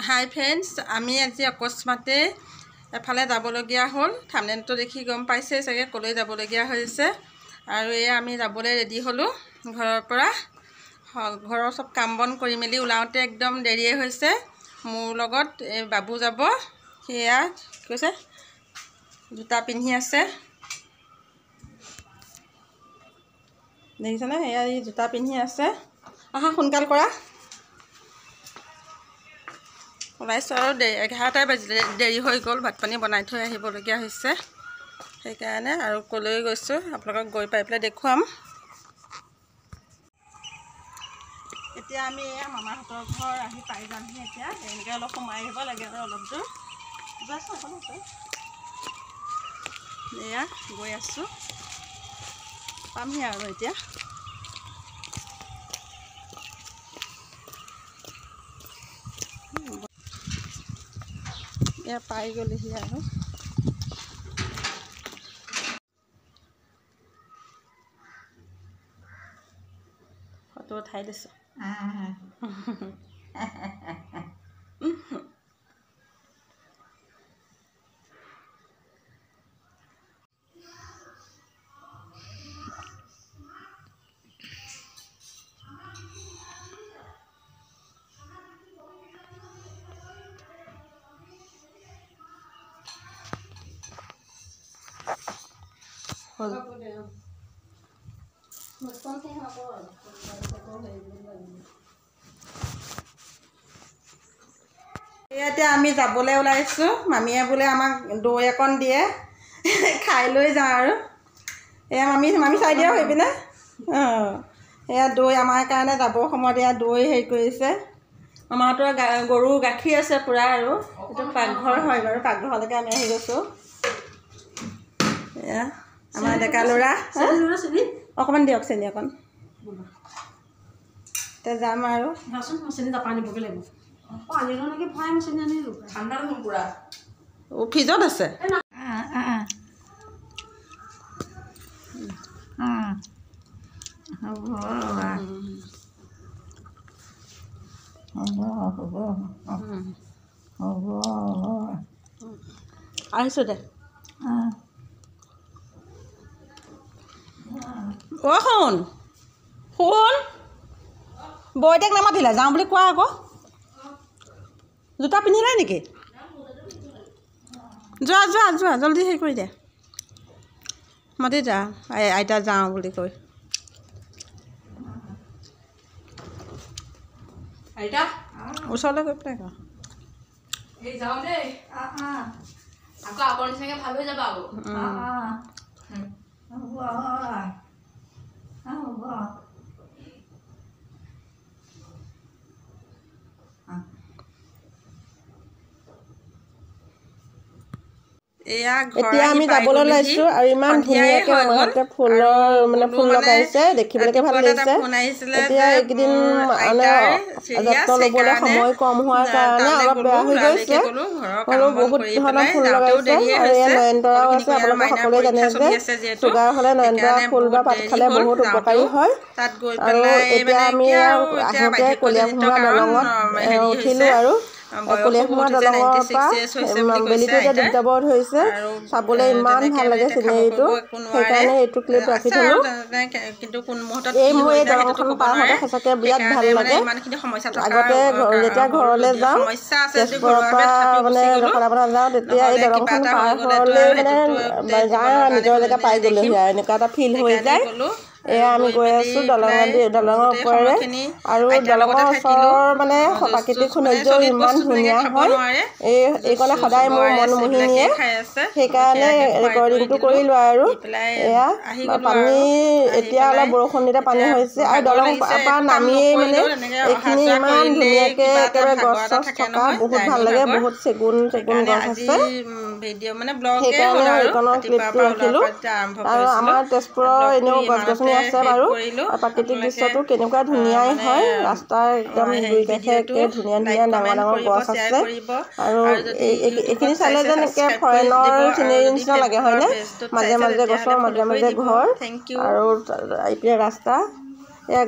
হাই friends, আমি আজি অকস্মাতে এফালে যাবলগীয়া হ'ল। থাম্বনেইলটো দেখি গম পাইছে চাগে ক'লৈ যাবলগীয়া হৈছে। আৰু এয়া আমি যাবলৈ ৰেডি হ'লোঁ ঘৰৰ পৰা। ঘৰৰ চব কাম বন কৰি মেলি ওলাওঁতে একদম দেৰিয়ে হৈছে। মোৰ লগত এই বাবু যাব। সেয়া কৈছে জোতা পিন্ধি আছে, দেখিছেনে? সেয়া এই জোতা পিন্ধি আছে। আহা সোনকাল কৰা। ওলাইছোঁ আৰু 11টাই বাজিলে, দেৰি হৈ গ'ল। ভাত পানী বনাই থৈ আহিবলগীয়া হৈছে সেইকাৰণে। আৰু ক'লৈ গৈছোঁ আপোনালোকক গৈ পাই পেলাই দেখুৱাম। এতিয়া আমি এয়া মামাহঁতৰ ঘৰ আহি পাই যামহি। এতিয়া এনেকৈ অলপ সোমাই আহিব লাগে আৰু অলপ দূৰ এয়া গৈ আছোঁ, পামহি আৰু এতিয়া। এয়া পাই গ'লেহি আৰু। ফটো উঠাই দিছোঁ। এতিয়া আমি যাবলৈ ওলাইছোঁ। মামীয়ে বোলে আমাক দৈ অকণ দিয়ে, খাই লৈ যাওঁ আৰু। এয়া মামী চাই দিয়া সেইপিনে। এয়া দৈ আমাৰ কাৰণে যাবৰ সময়ত এয়া দৈ হেৰি কৰিছে। মামাহঁতৰ গৰু গাখীৰ আছে পূৰা। আৰু এইটো পাকঘৰ হয় বাৰু, পাকঘৰলৈকে আমি আহি গৈছোঁ। এয়া আমাৰ ডেকা ল'ৰা। অকণমান দিয়ক চেনি অকণ। এতিয়া যাম আৰু। ফ্ৰিজত আছে। আহিছোঁ দে। অ' শুন বৈদেক নামাতিলে, যাওঁ বুলি কোৱা আকৌ। জোতা পিন্ধিলে নেকি? যোৱা জলদি হেৰি কৰি দে। মাতি যা আইতা যাওঁ বুলি কৈ। ওচৰলৈ গৈ পেলাই যাওঁ দেই। আকৌ আগৰ নিচিনাকৈ ভাল হৈ যাবা আকৌ। এতিয়া আমি যাবলৈ ওলাইছোঁ। আৰু ইমান ধুনীয়াকৈ আমাহঁতে ফুল লগাইছে, দেখিবলৈকে ভাল লাগিছে। এতিয়া এইকেইদিন মানে যত্ন ল'বলৈ সময় কম হোৱাৰ কাৰণে অলপ বেয়া হৈ গৈছে। হ'লেও বহুত ধৰণৰ ফুল লগাইছে। আৰু এয়া নয়নতৰাও আছে। আপোনালোকে সকলোৱে জানে যে চুগাৰ হ'লে নয়নতৰা ফুল বা পাত খালে বহুত উপকাৰী হয়। আৰু এতিয়া আমি আহোঁতে কলীয়াভোমোৰা দলঙত উঠিলোঁ। আৰু কলীয়াভোমোৰা দলঙৰ পৰা বেলিটো এতিয়া ডুব যাব ধৰিছে। চাবলৈ ইমান ভাল লাগে চিনেৰীটো, সেইকাৰণে এইটো ক্লিপ ৰাখি থ'লোঁ। মোৰ এই দলংখন পাৰ হওঁতে সঁচাকৈ বিৰাট ভাল লাগে। আগতে যেতিয়া ঘৰলৈ যাওঁ, তেজপুৰৰ পৰা মানে সদাপতা যাওঁ, তেতিয়া এই দলংখন পাৰ হ'লেই মানে যাওঁ নিজৰ জেগা পাই গ'লোহি আৰু এনেকুৱা এটা ফিল হৈ যায়। এয়া আমি গৈ আছোঁ দলঙৰ ওপৰেৰে। আৰু দলঙৰ ওচৰৰ মানে প্ৰাকৃতিক সৌন্দৰ্যও ইমান ধুনীয়া হয়। এইকণে সদায় মোৰ মন মুহি নিয়ে, সেইকাৰণে ৰেকৰ্ডিংটো কৰিলোঁ। আৰু এয়া পানী এতিয়া অলপ বৰষুণ দিলে পানী হৈছে। আৰু দলং পৰা নামিয়েই মানে এইখিনি ইমান ধুনীয়াকৈ একেবাৰে গছ চছ থকা বহুত ভাল লাগে। বহুত চেগুন গছ আছে। সেইকাৰণে এইকণৰ ক্লিপটো ৰাখিলোঁ। আৰু আমাৰ তেজপুৰৰ এনেও গছ গছনি আছে বাৰু। আৰু প্ৰাকৃতিক দৃশ্যটো কেনেকুৱা ধুনীয়াই হয়। ৰাস্তাৰ একদম দুই কাষে ধুনীয়া ডাঙৰ গছ আছে। আৰু এইখিনি চালে যেন একে ফৰেনৰ চিনেৰী নিচিনা লাগে, হয়নে? মাজে মাজে গছৰ মাজে মাজে ঘৰ আৰু এইপিনে ৰাস্তা। এয়া